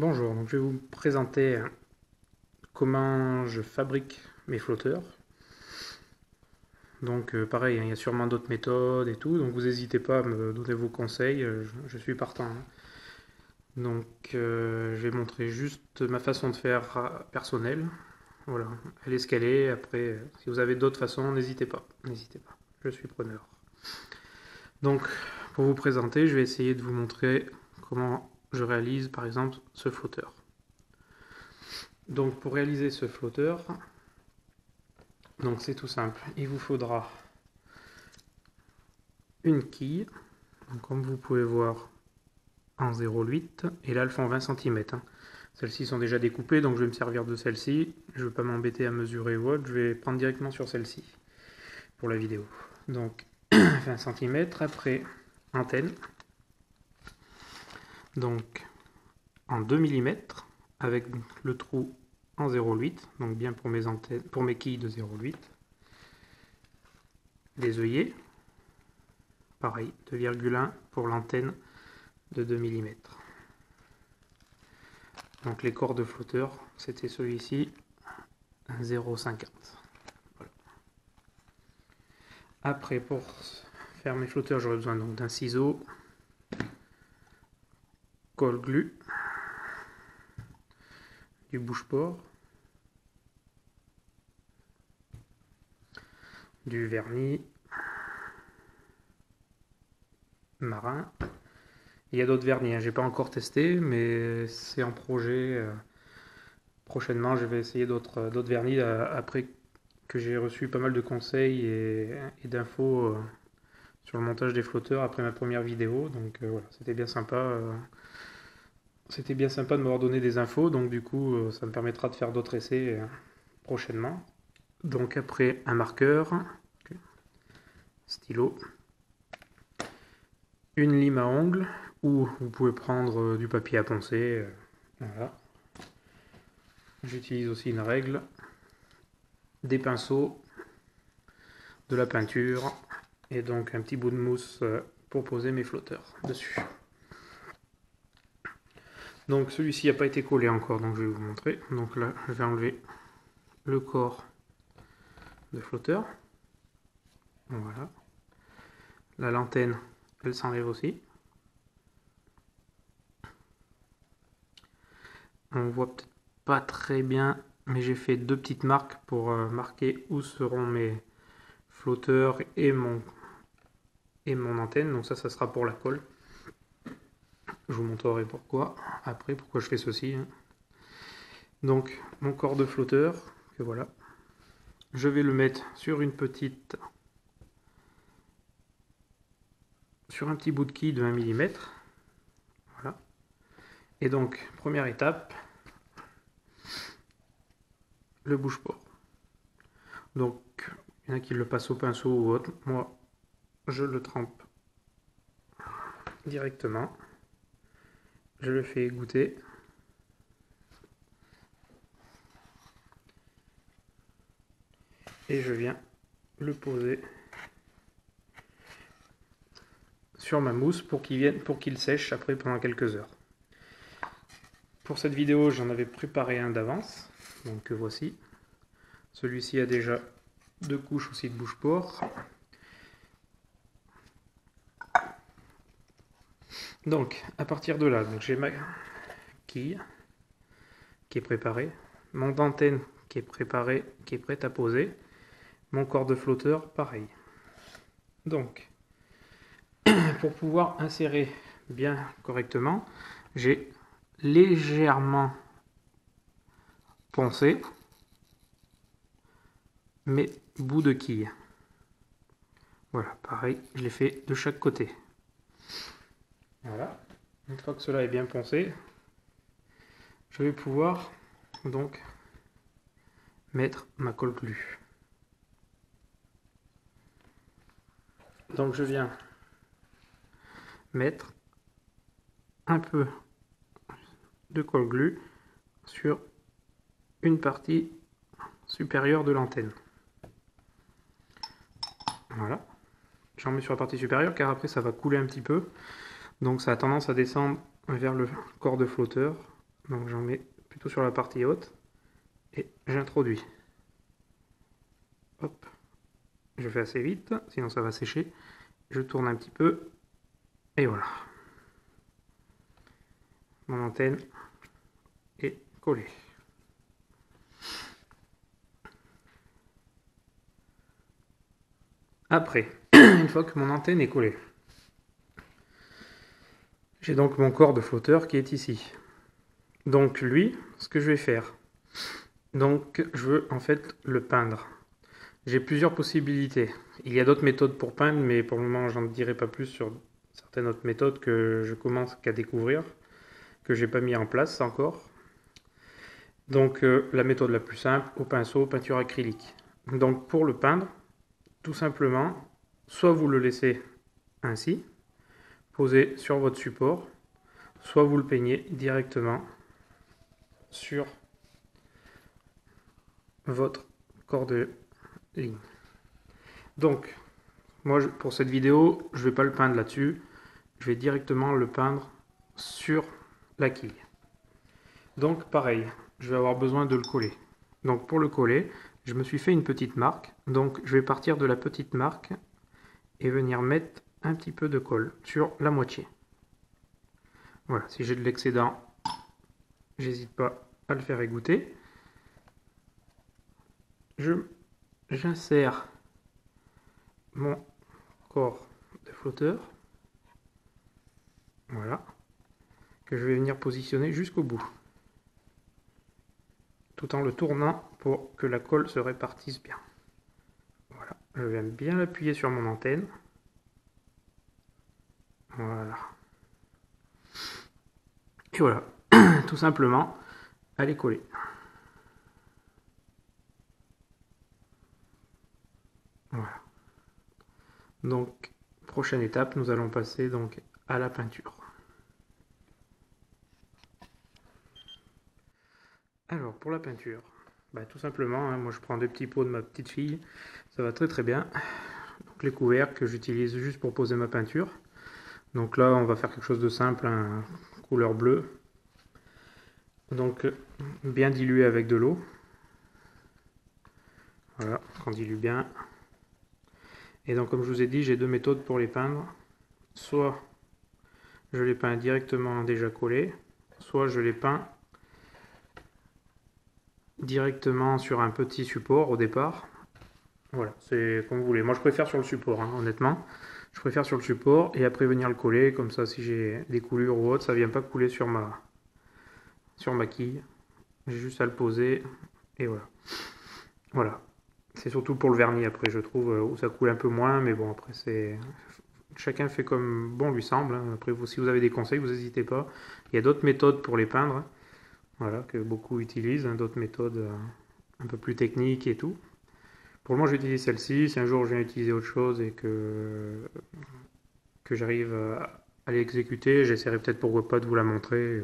Bonjour, donc je vais vous présenter comment je fabrique mes flotteurs. Donc pareil, hein, il y a sûrement d'autres méthodes et tout, donc vous n'hésitez pas à me donner vos conseils, je suis partant, hein. Donc je vais montrer juste ma façon de faire personnelle. Voilà, elle est ce qu'elle est. Après, si vous avez d'autres façons, n'hésitez pas, je suis preneur. Donc pour vous présenter, je vais essayer de vous montrer comment je réalise par exemple ce flotteur. Donc pour réaliser ce flotteur, donc c'est tout simple, il vous faudra une quille, donc comme vous pouvez voir en 0,8, et là elles font 20 cm. Celles-ci sont déjà découpées, donc je vais me servir de celle-ci. Je ne vais pas m'embêter à mesurer ou autre, je vais prendre directement sur celle-ci pour la vidéo. Donc 20 cm, après antenne, donc en 2 mm, avec le trou en 0,8, donc bien pour mes antennes, pour mes quilles de 0,8. Les œillets, pareil, 2,1 pour l'antenne de 2 mm. Donc les corps de flotteur, c'était celui-ci, 0,50. Voilà. Après, pour faire mes flotteurs, j'aurai besoin d'un ciseau, colle glue, du bouche-port, du vernis marin. Il y a d'autres vernis, hein. J'ai pas encore testé, mais c'est en projet. Prochainement, je vais essayer d'autres vernis après que j'ai reçu pas mal de conseils et d'infos sur le montage des flotteurs après ma première vidéo. Donc voilà, c'était bien sympa. C'était bien sympa de m'avoir donné des infos, donc du coup, ça me permettra de faire d'autres essais prochainement. Donc après, un marqueur, stylo, une lime à ongles, ou vous pouvez prendre du papier à poncer. Voilà. J'utilise aussi une règle, des pinceaux, de la peinture, et donc un petit bout de mousse pour poser mes flotteurs dessus. Donc celui-ci n'a pas été collé encore, donc je vais vous montrer. Donc là, je vais enlever le corps de flotteur. Voilà. La lanterne, elle s'enlève aussi. On voit peut-être pas très bien, mais j'ai fait deux petites marques pour marquer où seront mes flotteurs et mon antenne. Donc ça sera pour la colle. Je vous montrerai pourquoi après, pourquoi je fais ceci, hein. Donc mon corps de flotteur, que voilà. Je vais le mettre sur un petit bout de quille de 1 mm. Voilà. Et donc, première étape, le bouche-port. Donc, il y en a qui le passent au pinceau ou autre. Moi, je le trempe directement. Je le fais égoutter. Et je viens le poser sur ma mousse pour qu'il sèche après pendant quelques heures. Pour cette vidéo, j'en avais préparé un d'avance. Donc voici. Celui-ci a déjà deux couches aussi de bouche-port. Donc, à partir de là, j'ai ma quille qui est préparée, mon antenne qui est préparée, qui est prête à poser, mon corps de flotteur, pareil. Donc, pour pouvoir insérer bien correctement, j'ai légèrement poncé mes bouts de quille. Voilà, pareil, je l'ai fait de chaque côté. Voilà, une fois que cela est bien poncé, je vais pouvoir donc mettre ma colle glue. Donc je viens mettre un peu de colle glue sur une partie supérieure de l'antenne. Voilà, j'en mets sur la partie supérieure car après ça va couler un petit peu, donc ça a tendance à descendre vers le corps de flotteur. Donc j'en mets plutôt sur la partie haute et j'introduis. Hop, je fais assez vite, sinon ça va sécher. Je tourne un petit peu et voilà. Mon antenne est collée. Après, une fois que mon antenne est collée, j'ai donc mon corps de flotteur qui est ici. Donc lui, ce que je vais faire, donc je veux en fait le peindre. J'ai plusieurs possibilités. Il y a d'autres méthodes pour peindre, mais pour le moment j'en dirai pas plus sur certaines autres méthodes que je commence qu'à découvrir, que j'ai pas mis en place encore. Donc la méthode la plus simple, au pinceau, peinture acrylique. Donc pour le peindre, tout simplement, soit vous le laissez ainsi, posé sur votre support, soit vous le peignez directement sur votre corps de ligne. Donc, moi pour cette vidéo, je ne vais pas le peindre là-dessus, je vais directement le peindre sur la quille. Donc pareil, je vais avoir besoin de le coller. Donc pour le coller, je me suis fait une petite marque, donc je vais partir de la petite marque et venir mettre un petit peu de colle sur la moitié. Voilà, si j'ai de l'excédent, j'hésite pas à le faire égoutter. J'insère mon corps de flotteur, voilà, que je vais venir positionner jusqu'au bout, tout en le tournant pour que la colle se répartisse bien. Voilà, je viens bien l'appuyer sur mon antenne. Voilà. Et voilà, tout simplement, à les coller. Voilà. Donc, prochaine étape, nous allons passer donc à la peinture. Alors, pour la peinture, tout simplement, moi je prends des petits pots de ma petite fille, ça va très très bien. Donc les couvercles que j'utilise juste pour poser ma peinture. Donc là, on va faire quelque chose de simple, couleur bleue. Donc, bien dilué avec de l'eau. Voilà, on dilue bien. Et donc, comme je vous ai dit, j'ai deux méthodes pour les peindre. Soit je les peins directement déjà collés, soit je les peins directement sur un petit support au départ. Voilà, c'est comme vous voulez. Moi, je préfère sur le support, honnêtement. Je préfère sur le support et après venir le coller. Comme ça, si j'ai des coulures ou autre, ça ne vient pas couler sur ma quille. J'ai juste à le poser et voilà. Voilà. C'est surtout pour le vernis après, je trouve, où ça coule un peu moins. Mais bon, après, c'est... Chacun fait comme bon lui semble. Après, si vous avez des conseils, vous n'hésitez pas. Il y a d'autres méthodes pour les peindre. Voilà, que beaucoup utilisent. D'autres méthodes un peu plus techniques et tout. Pour le moment, j'utilise celle-ci. Si un jour je viens utiliser autre chose et que j'arrive à l'exécuter, j'essaierai peut-être pourquoi pas de vous la montrer.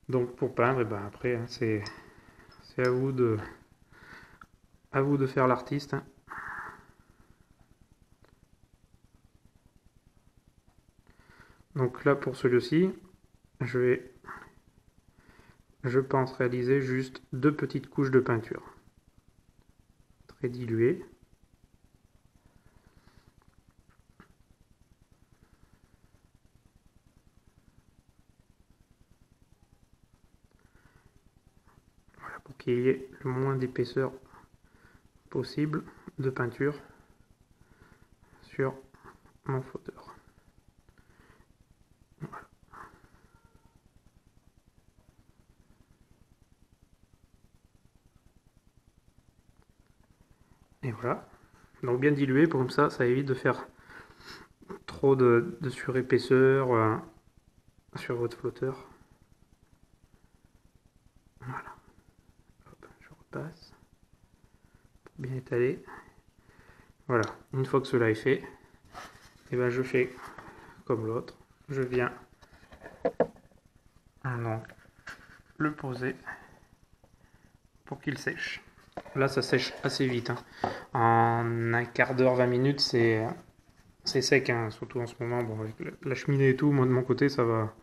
Donc pour peindre, et après, c'est à vous de faire l'artiste. Donc là, pour celui-ci, je pense réaliser juste deux petites couches de peinture. Très diluées. Voilà, pour qu'il y ait le moins d'épaisseur possible de peinture sur mon flotteur. Voilà. Et voilà. Donc bien dilué, comme ça évite de faire trop de surépaisseur sur votre flotteur. Voilà. Hop, je repasse. Pour bien étaler. Voilà. Une fois que cela est fait, et je fais comme l'autre. Je viens le poser pour qu'il sèche. Là, ça sèche assez vite. En un quart d'heure, 20 minutes, c'est sec. Surtout en ce moment, bon, avec la cheminée et tout, moi de mon côté, ça va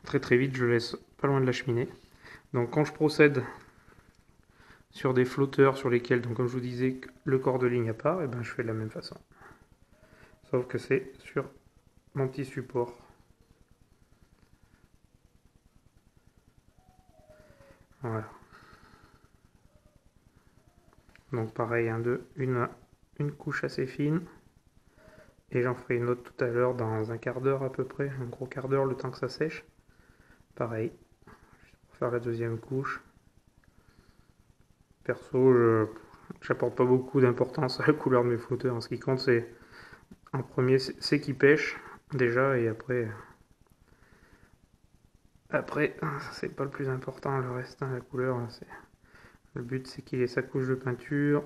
très vite, je laisse pas loin de la cheminée. Donc quand je procède sur des flotteurs sur lesquels, donc comme je vous disais, le corps de ligne apparaît, et ben je fais de la même façon. Sauf que c'est sur mon petit support. Voilà. Donc pareil, une couche assez fine. Et j'en ferai une autre tout à l'heure dans un quart d'heure à peu près, un gros quart d'heure le temps que ça sèche. Pareil, pour faire la deuxième couche. Perso, j'apporte pas beaucoup d'importance à la couleur de mes flotteurs. Ce qui compte, c'est en premier, c'est qu'ils pêchent déjà, et après, c'est pas le plus important, le reste, hein, la couleur. Le but, c'est qu'il ait sa couche de peinture,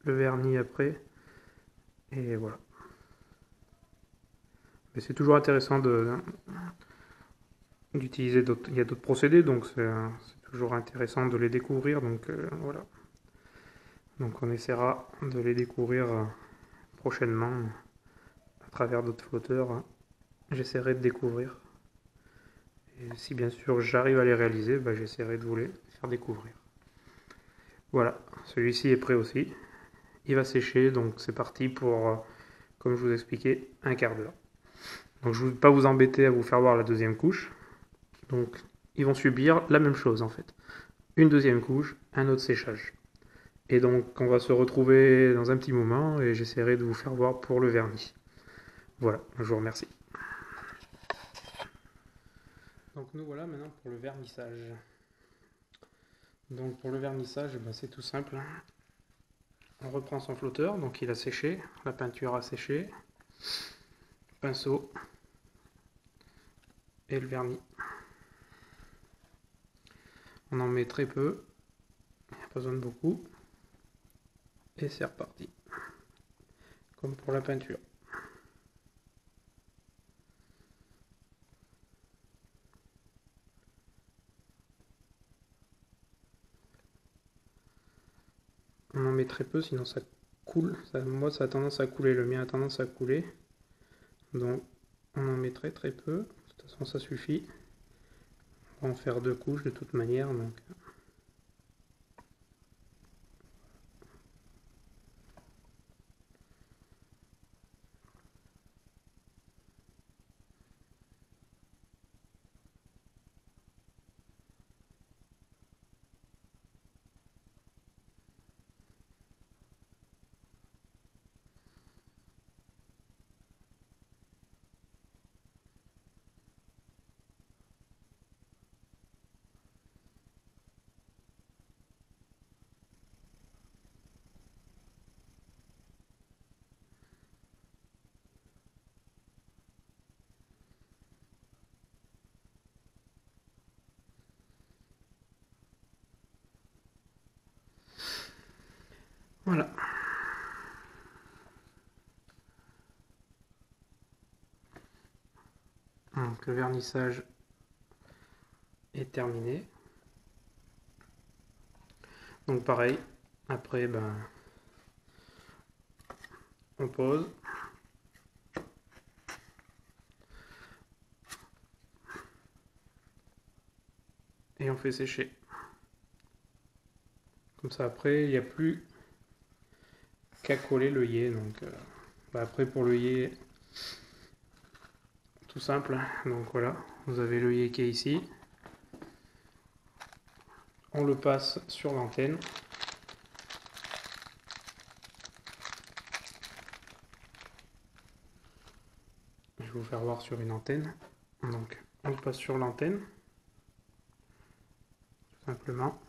le vernis après, et voilà. Mais c'est toujours intéressant d'utiliser d'autres. Il y a d'autres procédés, donc c'est toujours intéressant de les découvrir. Donc voilà. Donc on essaiera de les découvrir prochainement à travers d'autres flotteurs. J'essaierai de découvrir. Et si bien sûr j'arrive à les réaliser, bah, j'essaierai de vous les faire découvrir. Voilà, celui-ci est prêt aussi. Il va sécher, donc c'est parti pour, comme je vous expliquais, un quart d'heure. Donc je ne vais pas vous embêter à vous faire voir la deuxième couche. Donc ils vont subir la même chose en fait. Une deuxième couche, un autre séchage. Et donc on va se retrouver dans un petit moment et j'essaierai de vous faire voir pour le vernis. Voilà, je vous remercie. Donc nous voilà maintenant pour le vernissage. Donc pour le vernissage, ben, c'est tout simple. On reprend son flotteur, donc il a séché, la peinture a séché. Pinceau et le vernis. On en met très peu, il n'y a pas besoin de beaucoup. Et c'est reparti. Comme pour la peinture. On en met très peu, sinon ça coule. Moi, ça a tendance à couler. Le mien a tendance à couler. Donc, on en met très peu. De toute façon, ça suffit. On va en faire 2 couches de toute manière. Donc. Voilà. Donc, le vernissage est terminé. Donc pareil, après, ben, on pose. Et on fait sécher. Comme ça, après, il n'y a plus qu'à coller l'œillet. Donc, bah, après, pour l'œillet, tout simple. Donc voilà, vous avez l'œillet qui est ici. On le passe sur l'antenne. Je vais vous faire voir sur une antenne. Donc, on le passe sur l'antenne. Tout simplement.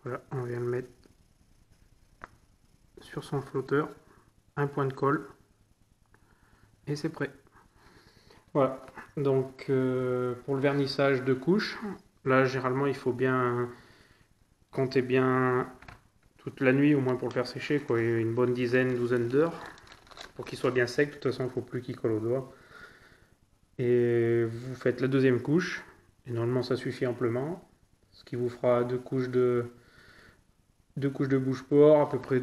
Voilà, on vient le mettre sur son flotteur. Un point de colle. Et c'est prêt. Voilà, donc pour le vernissage de couches, là généralement il faut bien compter bien toute la nuit au moins pour le faire sécher, quoi, une bonne douzaine d'heures pour qu'il soit bien sec. De toute façon il ne faut plus qu'il colle au doigt. Et vous faites la deuxième couche, et normalement ça suffit amplement, ce qui vous fera deux couches de bouche-port, à peu près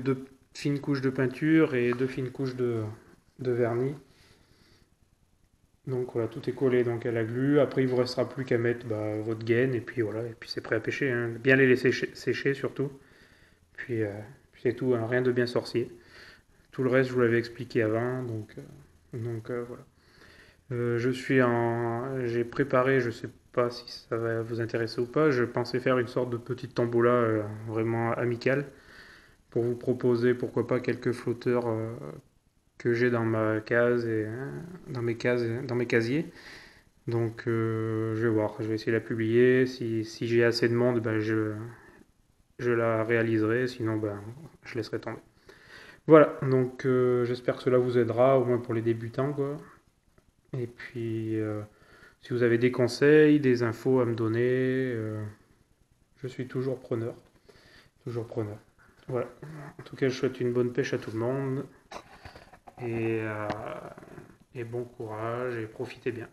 fine couche de peinture et 2 fines couches de vernis. Donc voilà, tout est collé donc à la glu. Après, il vous restera plus qu'à mettre votre gaine et puis voilà, et puis c'est prêt à pêcher, hein. Bien les laisser sécher surtout. Puis c'est tout, hein, rien de bien sorcier. Tout le reste, je vous l'avais expliqué avant, donc voilà. J'ai préparé, je sais pas si ça va vous intéresser ou pas. Je pensais faire une sorte de petite tombola vraiment amicale pour vous proposer, pourquoi pas, quelques flotteurs que j'ai dans ma case et dans mes casiers. Donc je vais voir, je vais essayer de la publier. Si j'ai assez de monde, je la réaliserai. Sinon, je laisserai tomber. Voilà, donc j'espère que cela vous aidera, au moins pour les débutants, quoi. Et puis, si vous avez des conseils, des infos à me donner, je suis toujours preneur. Toujours preneur. Voilà. En tout cas, je souhaite une bonne pêche à tout le monde. Et, euh, et bon courage et profitez bien.